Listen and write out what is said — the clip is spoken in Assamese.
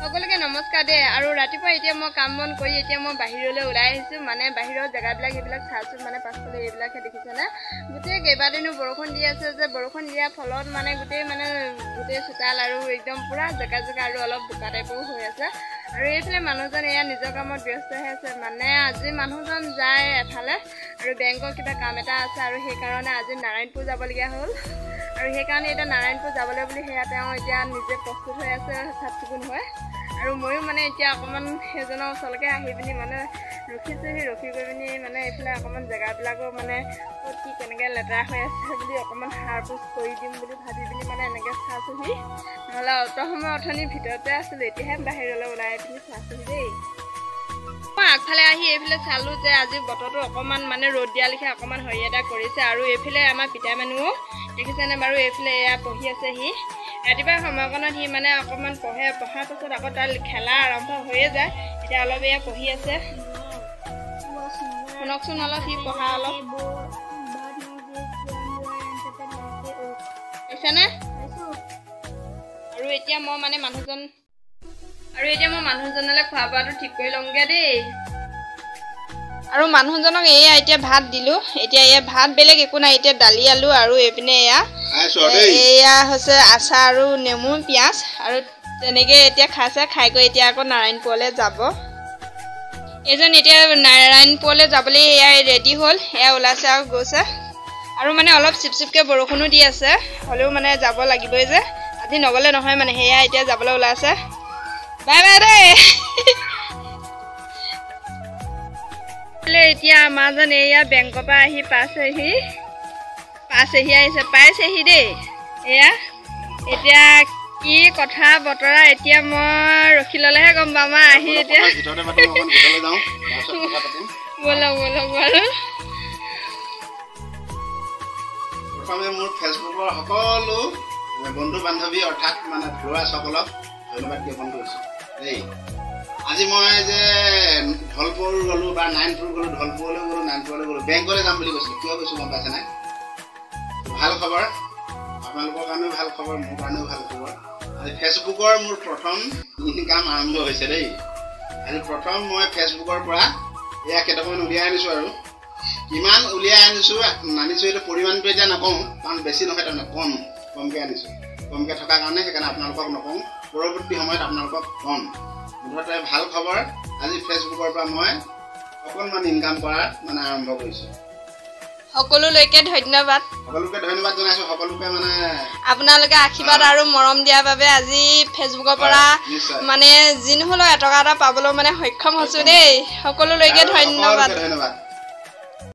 সকলোকে নমস্কাৰ দে আৰু ৰাতিপুৱা এতিয়া মই কাম বন কৰি এতিয়া মই বাহিৰলৈ ওলাই আহিছোঁ মানে বাহিৰৰ জেগাবিলাক এইবিলাক চাইছোঁ মানে পাছফালে এইবিলাকে দেখিছেনে গোটেই কেইবাদিনো বৰষুণ দি আছে যে বৰষুণ দিয়াৰ ফলত মানে গোটেই চোতাল আৰু একদম পুৰা জেগা আৰু অলপ বোকা টাইপৰো হৈ আছে আৰু এইফালে মানুহজন এয়া নিজৰ কামত ব্যস্ত হৈ আছে মানে আজি মানুহজন যায় এফালে আৰু বেংকৰ কিবা কাম এটা আছে আৰু সেইকাৰণে আজি নাৰায়ণপুৰ যাবলগীয়া হ'ল আৰু সেইকাৰণে এতিয়া নাৰায়ণপুৰ যাবলৈ বুলি সেয়া তেওঁ এতিয়া নিজে প্ৰস্তুত হৈ আছে চাফ চিকুণ হৈ আৰু ময়ো মানে এতিয়া অকণমান সেইজনৰ ওচৰলৈকে আহি পিনি মানে ৰখিছোঁহি ৰখি গৈ পিনি মানে এইফালে অকণমান জেগাবিলাকো মানে ক'ত কি কেনেকৈ লেতেৰা হৈ আছে বুলি অকণমান সাৰ পুচ কৰি দিম বুলি ভাবি পিনি মানে এনেকৈ চাইছোঁহি নহ'লে অত সময় অথনিৰ ভিতৰতে আছিলোঁ এতিয়াহে বাহিৰলৈ ওলাই পিনি চাইছোঁহি দেই মই আগফালে আহি এইফালে চালোঁ যে আজি বতৰটো অকণমান মানে ৰ'দ দিয়া লিখা অকণমান হৰি এটা কৰিছে আৰু এইফালে আমাৰ পিতা মানুহো দেখিছেনে বাৰু এইফালে এয়া পঢ়ি আছে সি ৰাতিপুৱা সময়কণত সি মানে অকণমান পঢ়াৰ পাছত আকৌ তাৰ খেলা আৰম্ভ হৈয়ে যায় এতিয়া অলপ এয়া পঢ়ি আছে শুনকচোন অলপ সি পঢ়া অলপ পাইছানে আৰু এতিয়া মই মানুহজনলৈ খোৱা বোৱাটো ঠিক কৰি লওঁগৈ দেই আৰু মানুহজনক এয়া এতিয়া ভাত দিলোঁ এতিয়া এয়া ভাত বেলেগ একো নাই এতিয়া দালি আলু আৰু এইপিনে এয়া হৈছে আচাৰ আৰু নেমু পিঁয়াজ আৰু তেনেকৈ এতিয়া খাইছে খাই গৈ এতিয়া আকৌ নাৰায়ণপুৰলৈ যাব এইজন এতিয়া নাৰায়ণপুৰলৈ যাবলৈ এয়া ৰেডি হ'ল এয়া ওলাইছে আৰু গৈছে আৰু মানে অলপ চিপচিপকৈ বৰষুণো দি আছে হ'লেও মানে যাব লাগিবই যে আজি নগ'লে নহয় মানে সেয়া এতিয়া যাবলৈ ওলাইছে বাই বাই দেই এতিয়া আমাৰজন এয়া বেংকৰ পৰা আহি পাইছেহি দেই এয়া এতিয়া কি কথা বতৰা এতিয়া মই ৰখি ল'লেহে গম পাম আহি এতিয়া ব'লক বাৰু প্ৰথমে মোৰ ফেচবুকৰ সকলো বন্ধু বান্ধৱী অৰ্থাৎ মানে ফলোৱাৰ্ছসকলক ধন্যবাদ জ্ঞাপন কৰিছোঁ দেই আজি মই যে ঢলপুৰ গ'লোঁ বা নাৰায়ণপুৰ গ'লোঁ নাৰায়ণপুৰলৈ গ'লোঁ বেংকলৈ যাম বুলি কৈছিলোঁ কিয় কৈছোঁ গম পাইছেনে ভাল খবৰ আপোনালোকৰ কাৰণেও ভাল খবৰ মোৰ কাৰণেও ভাল খবৰ আজি ফেচবুকৰ মোৰ প্ৰথম ইনকাম আৰম্ভ হৈছে দেই আজি প্ৰথম মই ফেচবুকৰ পৰা এয়া কেইটকামান উলিয়াই আনিছোঁ আৰু কিমান উলিয়াই আনিছোঁ এইটো পৰিমাণটো এতিয়া নকওঁ কাৰণ বেছি নহয় তাৰমানে কমকৈ আনিছোঁ কমকৈ থকাৰ কাৰণে সেইকাৰণে আপোনালোকক নকওঁ পৰৱৰ্তী সময়ত আপোনালোকক ক'ম মুঠতে ভাল খবৰ আজি ফেচবুকৰ পৰা মই অকণমান ইনকাম কৰাত মানে আৰম্ভ কৰিছোঁ সকলোলৈকে ধন্যবাদ জনাইছোঁ সকলোকে মানে আপোনালোকে আশীৰ্বাদ আৰু মৰম দিয়াৰ বাবে আজি ফেচবুকৰ পৰা মানে যি নহ'লেও এটকা এটা পাবলৈ মানে সক্ষম হৈছোঁ দেই সকলোলৈকে ধন্যবাদ